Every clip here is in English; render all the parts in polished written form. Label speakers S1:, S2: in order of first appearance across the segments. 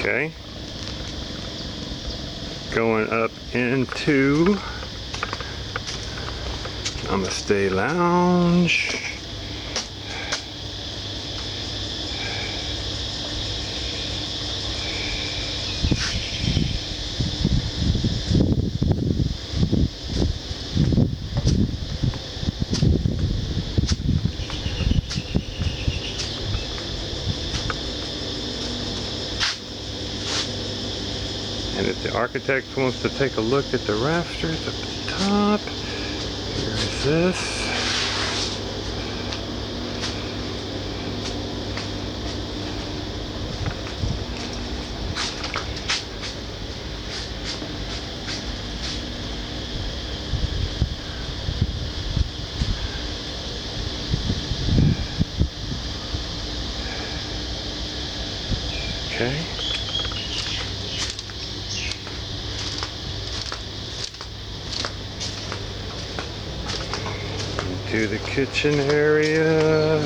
S1: Okay. Going up into Namaste Lounge. And if the architect wants to take a look at the rafters up at the top, here's this. Okay. To the kitchen area.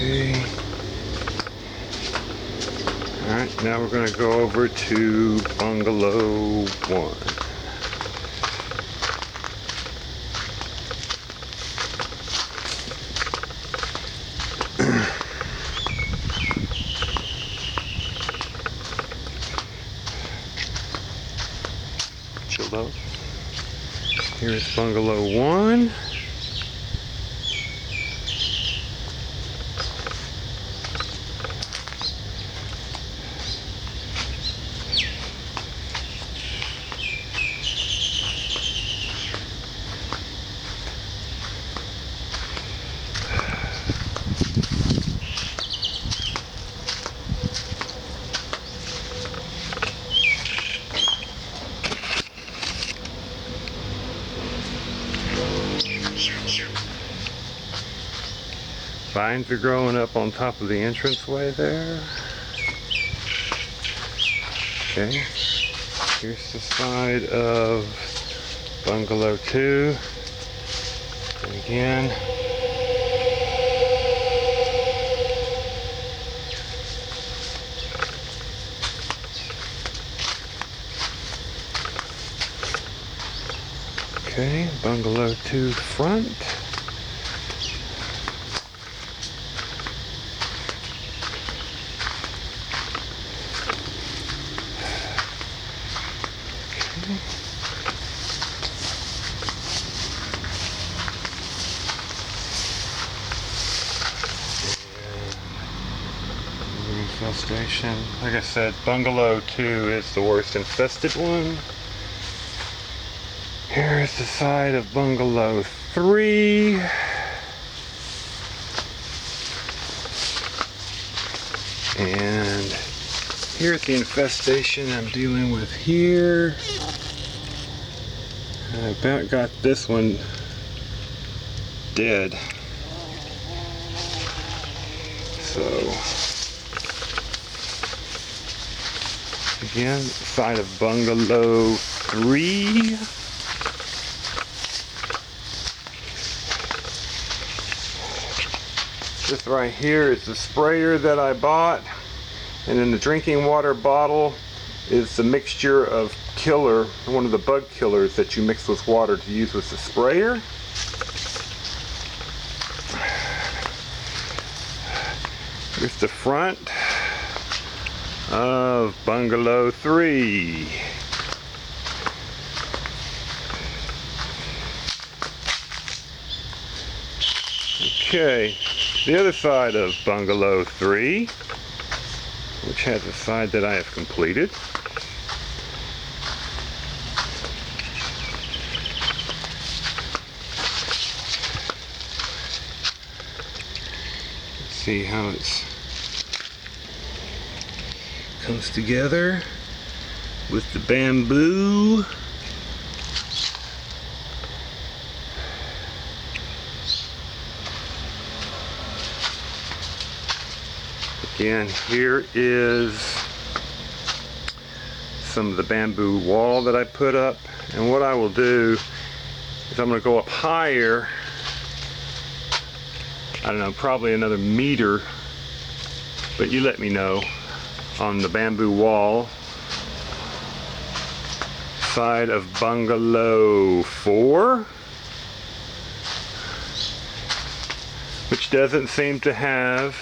S1: Okay. Alright, now we're going to go over to Bungalow 1. Chill out. Here's Bungalow 1. Vines are growing up on top of the entranceway there. Okay, here's the side of Bungalow 2. And again, okay, Bungalow 2 front. Infestation. Like I said, Bungalow 2 is the worst infested one. Here's the side of Bungalow 3. And here's the infestation I'm dealing with here. I about got this one dead. So, again, side of Bungalow 3. This right here is the sprayer that I bought, and in the drinking water bottle is the mixture of killer, one of the bug killers that you mix with water to use with the sprayer. Here's the front of Bungalow 3. Okay, the other side of Bungalow 3, which has a side that I have completed. See how it's comes together with the bamboo. Again, here is some of the bamboo wall that I put up, and what I will do is I'm going to go up higher, I don't know, probably another meter, but you let me know, on the bamboo wall side of bungalow 4, which doesn't seem to have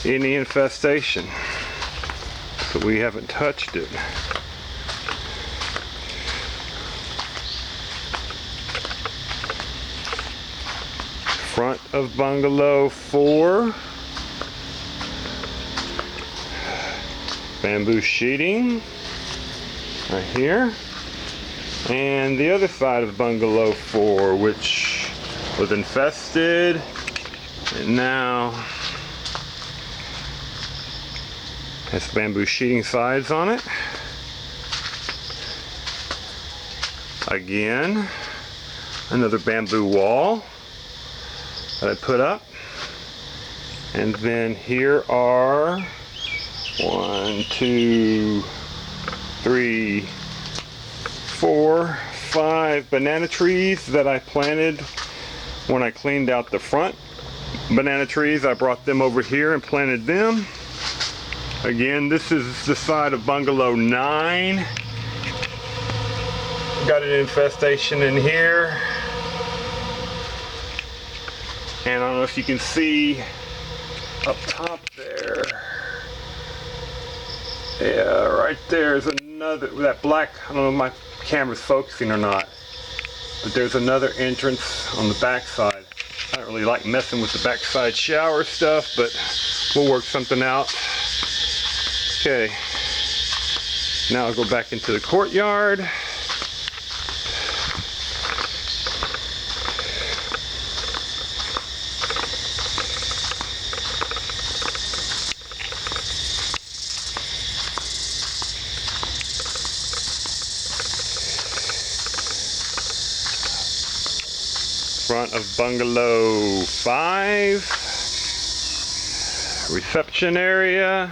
S1: any infestation, so we haven't touched it. Front of bungalow 4, bamboo sheeting right here, and the other side of bungalow 4, which was infested and now has bamboo sheeting sides on it. Again, another bamboo wall that I put up, and then here are 1, 2, 3, 4, 5 banana trees that I planted when I cleaned out the front banana trees. I brought them over here and planted them. Again, this is the side of bungalow 9. Got an infestation in here. And I don't know if you can see up top there. Yeah, right there is another, that black, I don't know if my camera's focusing or not, but there's another entrance on the back side. I don't really like messing with the backside shower stuff, but we'll work something out. Okay, now I'll go back into the courtyard. Front of bungalow 5, reception area.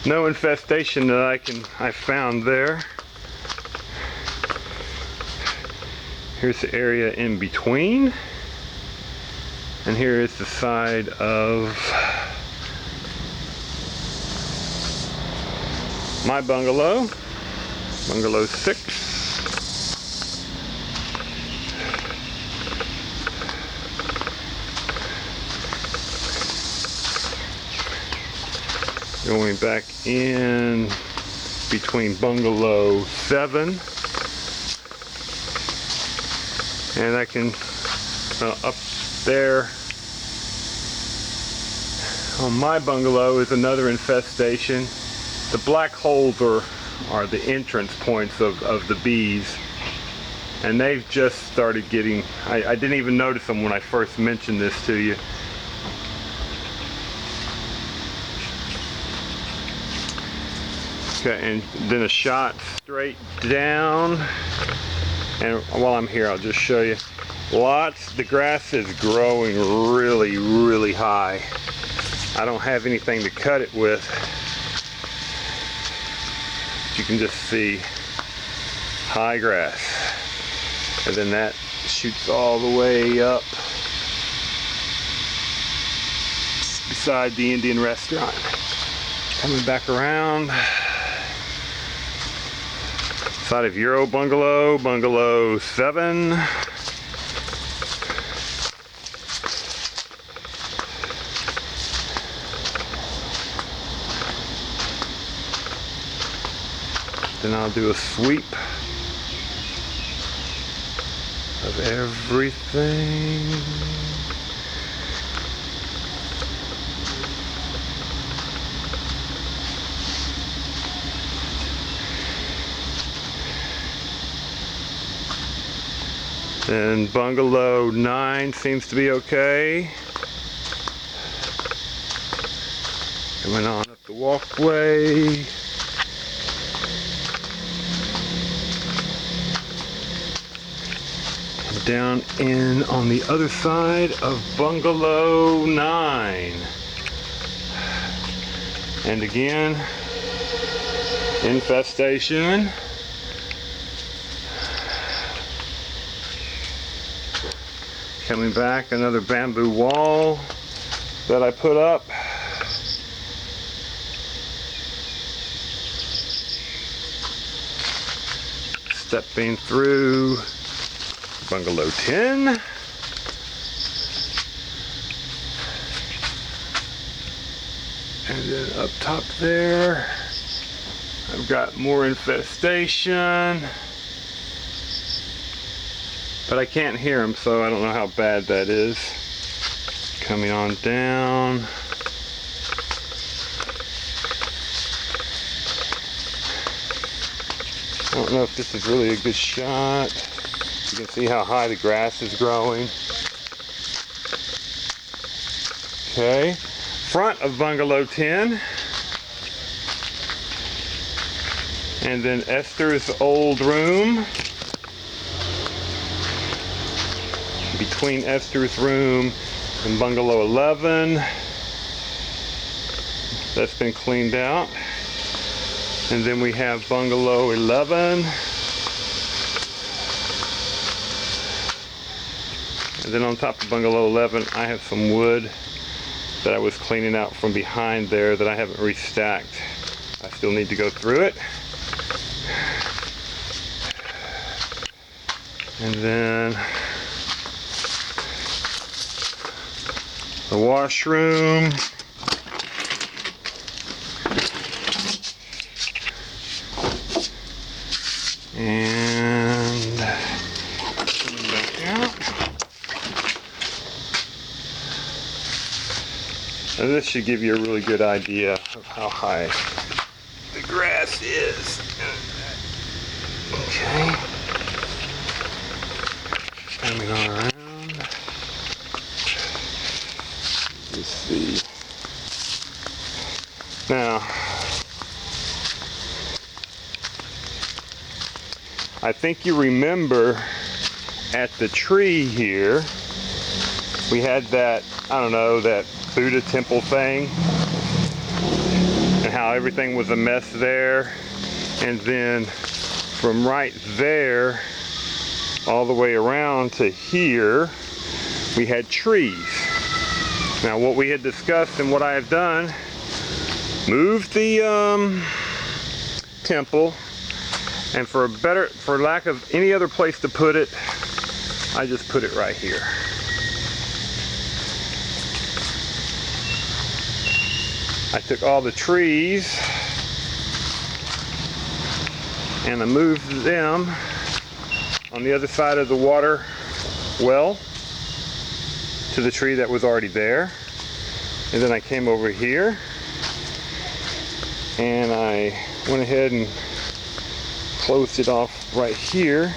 S1: No infestation that I found there. Here's the area in between, and here is the side of my bungalow, bungalow 6. Going back in between bungalow 7, and I can up there on my bungalow is another infestation. The black holes are the entrance points of the bees, and they've just started getting, I didn't even notice them when I first mentioned this to you. Okay, and then a shot straight down, and while I'm here I'll just show you the grass is growing really high. I don't have anything to cut it with. You can just see high grass, and then that shoots all the way up beside the Indian restaurant. Coming back around, side of Euro bungalow, bungalow 7. Then I'll do a sweep of everything. And bungalow 9 seems to be okay. Coming on up the walkway. And down in on the other side of Bungalow 9. And again, infestation. Coming back, another bamboo wall that I put up. Stepping through Bungalow 10. And then up top there, I've got more infestation. But I can't hear them, so I don't know how bad that is. Coming on down. I don't know if this is really a good shot. You can see how high the grass is growing. Okay, front of Bungalow 10. And then Esther's old room. Between Esther's room and Bungalow 11. That's been cleaned out. And then we have Bungalow 11. And then on top of Bungalow 11, I have some wood that I was cleaning out from behind there that I haven't restacked. I still need to go through it. And then the washroom. And coming back out. And this should give you a really good idea of how high the grass is. Okay. Coming on around. Let's see. Now, I think you remember at the tree here, we had that, I don't know, that Buddha temple thing, and how everything was a mess there. And then from right there all the way around to here, we had trees. Now what we had discussed and what I have done, moved the temple, and for lack of any other place to put it, I just put it right here. I took all the trees and I moved them on the other side of the water well to the tree that was already there. And then I came over here and I went ahead and closed it off right here.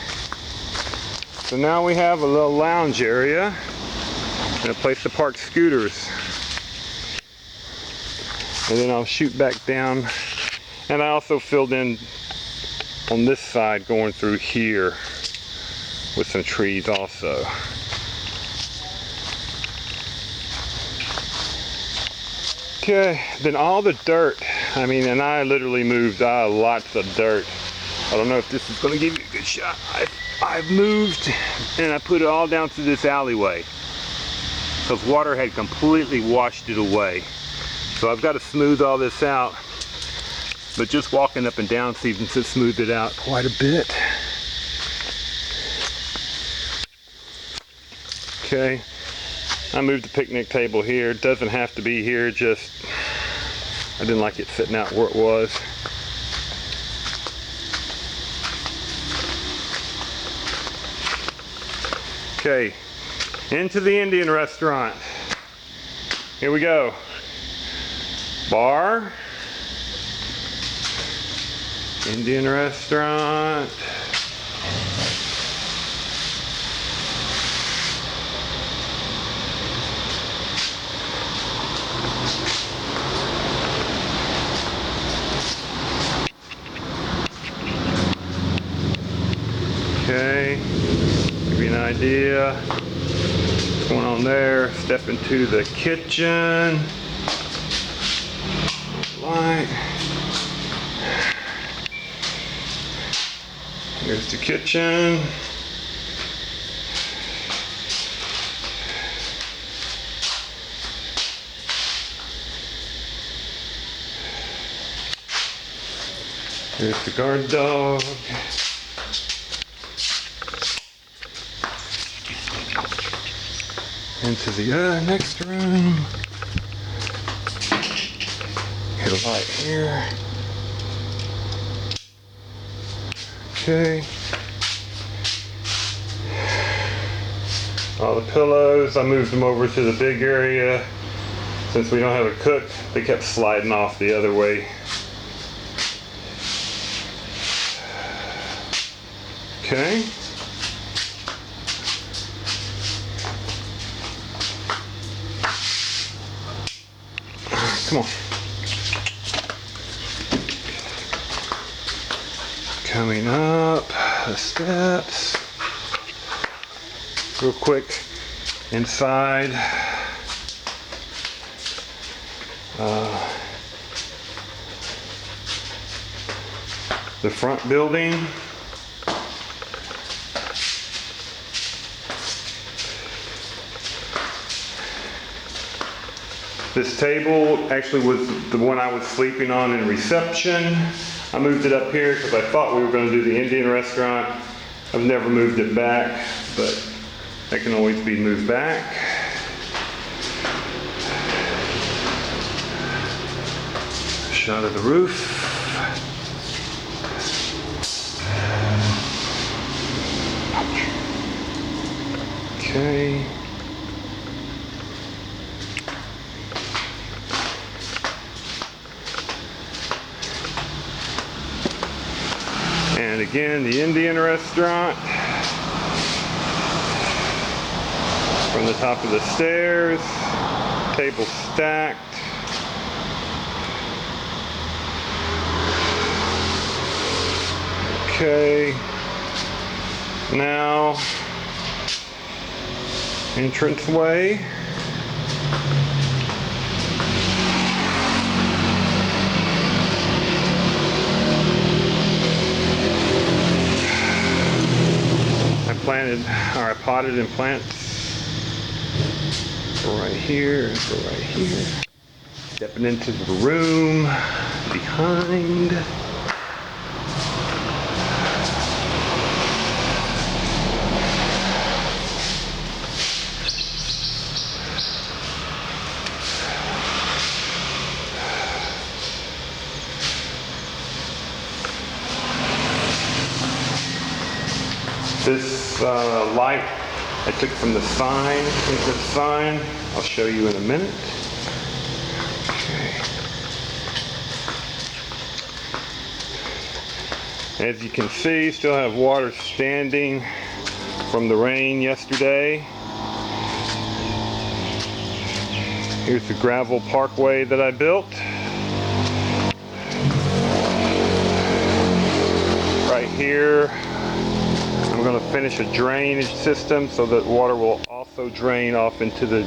S1: So now we have a little lounge area and a place to park scooters. And then I'll shoot back down. And I also filled in on this side going through here with some trees also. Okay, then all the dirt, I mean, and I literally moved lots of dirt. I don't know if this is going to give you a good shot. I've moved and I put it all down through this alleyway because water had completely washed it away. So I've got to smooth all this out, but just walking up and down seems to smooth it out quite a bit. Okay, I moved the picnic table here. It doesn't have to be here, just I didn't like it sitting out where it was. Okay, into the Indian restaurant. Here we go. Bar, Indian restaurant. idea what's going on there. Step into the kitchen. Light. Here's the kitchen. Here's the guard dog. Into the next room. Hit a light here. Okay. All the pillows, I moved them over to the big area. Since we don't have a cook, they kept sliding off the other way. Okay. Come on. Coming up the steps. Real quick, inside. The front building. This table actually was the one I was sleeping on in reception. I moved it up here because I thought we were going to do the Indian restaurant. I've never moved it back, but that can always be moved back. Shot of the roof. Okay. And again, the Indian restaurant. From the top of the stairs, table stacked. Okay. Now, entranceway. I potted in plants. Go right here, go right here. Stepping into the room behind. This light I took from the sign, I'll show you in a minute. Okay. As you can see, still have water standing from the rain yesterday. Here's the gravel parkway that I built. Right here, I'm going to finish a drainage system so that water will also drain off into the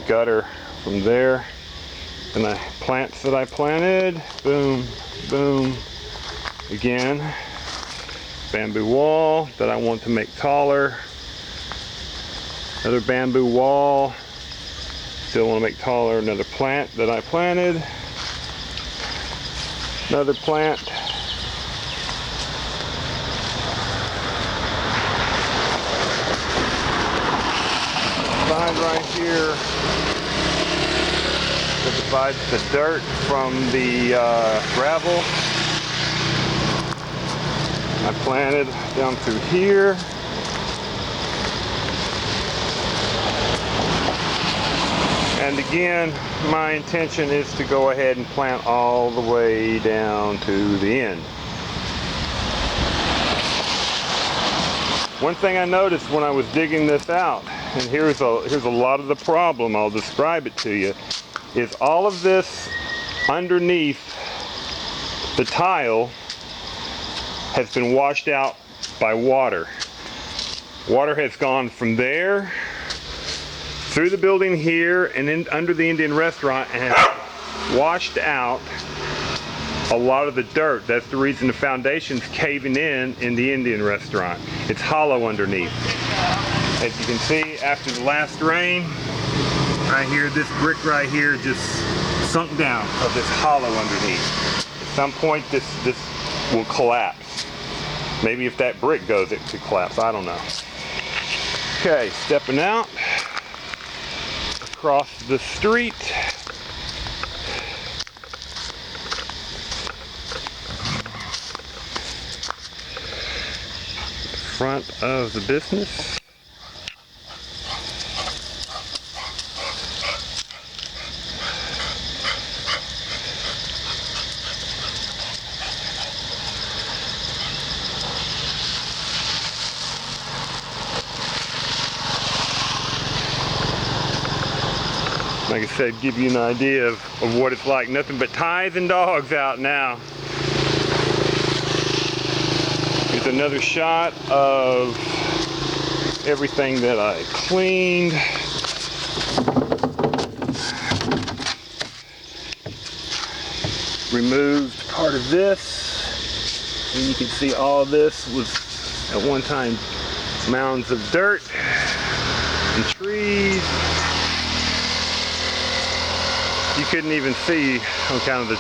S1: gutter from there. And the plants that I planted, boom, boom. Again, bamboo wall that I want to make taller. Another bamboo wall, still want to make taller. Another plant that I planted. Another plant. Right here that divides the dirt from the gravel. I planted down through here. And again, my intention is to go ahead and plant all the way down to the end. One thing I noticed when I was digging this out, and here's a lot of the problem, I'll describe it to you, is all of this underneath the tile has been washed out by water. Water has gone from there through the building here and in under the Indian restaurant and has washed out a lot of the dirt. That's the reason the foundation's caving in the Indian restaurant. It's hollow underneath. As you can see, after the last rain, right here, this brick right here just sunk down of this hollow underneath. At some point, this will collapse. Maybe if that brick goes, it could collapse. I don't know. Okay, stepping out across the street. Front of the business. Like I said, give you an idea of what it's like. Nothing but ties and dogs out now. Here's another shot of everything that I cleaned. Removed part of this. And you can see all this was at one time mounds of dirt and trees. You couldn't even see on account of the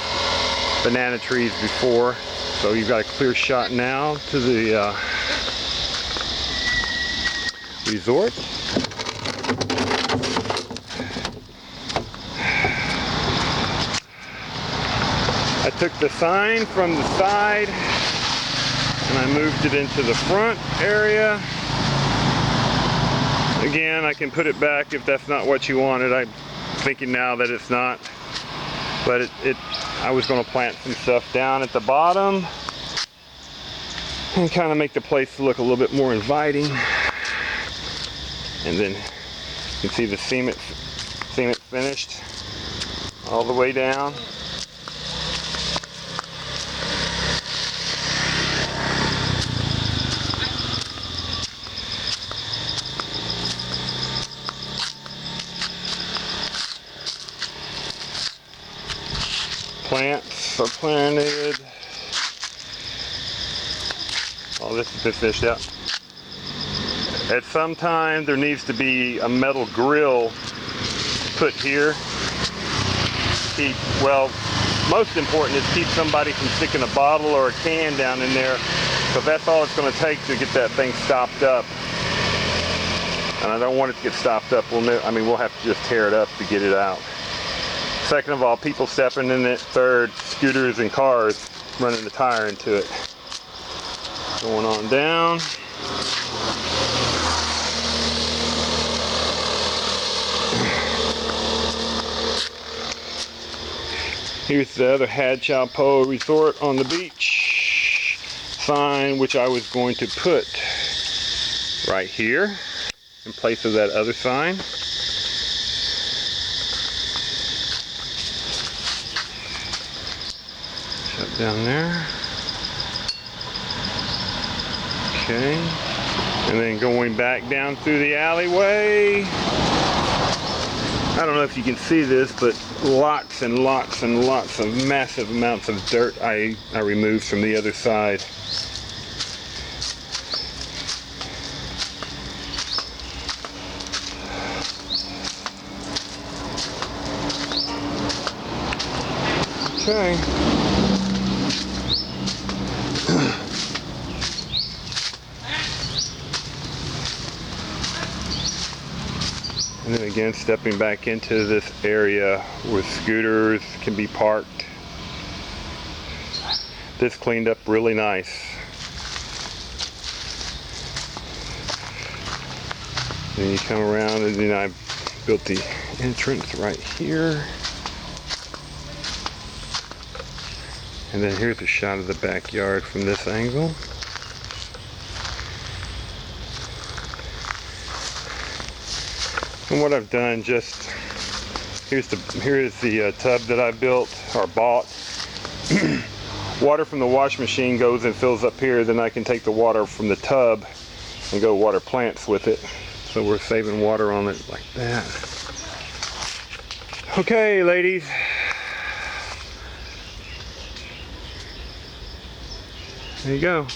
S1: banana trees before, so you've got a clear shot now to the resort. I took the sign from the side and I moved it into the front area. Again, I can put it back if that's not what you wanted. I'm thinking now that it's not, but I was going to plant some stuff down at the bottom and kind of make the place look a little bit more inviting. And then you can see the cement finished all the way down. Plants are planted. All this has been fished out. At some time there needs to be a metal grill put here. Well, most important is keep somebody from sticking a bottle or a can down in there, because that's all it's going to take to get that thing stopped up. And I don't want it to get stopped up. We'll have to just tear it up to get it out. Second of all, people stepping in it. Third, scooters and cars running the tire into it. Going on down. Here's the other Had Chao Resort on the beach sign, which I was going to put right here in place of that other sign. Shut down there. Okay. And then going back down through the alleyway. I don't know if you can see this, but lots and lots and lots of massive amounts of dirt I removed from the other side. Okay. And then again, stepping back into this area where scooters can be parked. This cleaned up really nice. Then you come around and then I built the entrance right here. And then here's a shot of the backyard from this angle. And what I've done, just here is the tub that I built or bought. Water from the wash machine goes and fills up here. Then I can take the water from the tub and go water plants with it. So we're saving water on it like that. Okay, ladies. There you go.